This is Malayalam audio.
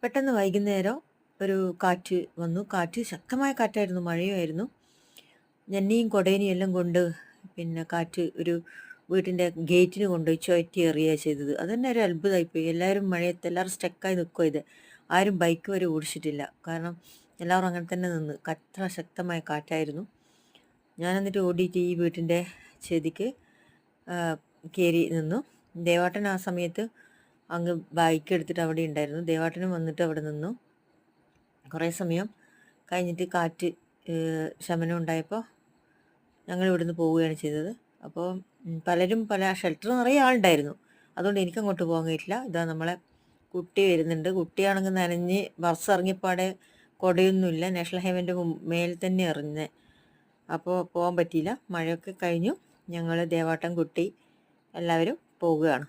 പെട്ടെന്ന് വൈകുന്നേരം ഒരു കാറ്റ് വന്നു. കാറ്റ് ശക്തമായ കാറ്റായിരുന്നു, മഴയുമായിരുന്നു. ഞെന്നിയും കൊടേനിയും എല്ലാം കൊണ്ട് പിന്നെ കാറ്റ് ഒരു വീട്ടിൻ്റെ ഗേറ്റിന് കൊണ്ടുപോയി ചുഴറ്റി എറിയുകയാണ് ചെയ്തത്. അതുതന്നെ ഒരു അത്ഭുതമായിപ്പോയി. എല്ലാവരും മഴയത്ത് എല്ലാവരും സ്റ്റക്കായി നിൽക്കുക. ഇത് ആരും ബൈക്ക് വരെ ഓടിച്ചിട്ടില്ല. കാരണം എല്ലാവരും അങ്ങനെ തന്നെ നിന്ന്. അത്ര ശക്തമായ കാറ്റായിരുന്നു. ഞാൻ എന്നിട്ട് ഓടിയിട്ട് ഈ വീട്ടിൻ്റെ ചെതിക്ക് കയറി നിന്നു. ദേവാട്ടൻ ആ സമയത്ത് അങ്ങ് ബൈക്ക് എടുത്തിട്ട് അവിടെ ഉണ്ടായിരുന്നു. ദേവാട്ടനും വന്നിട്ട് അവിടെ നിന്നു. കുറേ സമയം കഴിഞ്ഞിട്ട് കാറ്റ് ശമനം ഉണ്ടായപ്പോൾ ഞങ്ങൾ ഇവിടുന്ന് പോവുകയാണ് ചെയ്തത്. അപ്പോൾ പലരും പല ഷെൽട്ടർ നിറയെ ആളുണ്ടായിരുന്നു. അതുകൊണ്ട് എനിക്കങ്ങോട്ട് പോകാൻ കഴിയില്ല. ഇതാ നമ്മളെ കുട്ടി വരുന്നുണ്ട്. കുട്ടിയാണെങ്കിൽ നനഞ്ഞ് ബസ് ഇറങ്ങിയപ്പാടെ കുടയൊന്നുമില്ല. നാഷണൽ ഹൈവേൻ്റെ മേൽ തന്നെ എറിഞ്ഞ്. അപ്പോൾ പോകാൻ പറ്റിയില്ല. മഴയൊക്കെ കഴിഞ്ഞു. ഞങ്ങൾ ദേവാട്ടൻ കുട്ടി എല്ലാവരും പോവുകയാണ്.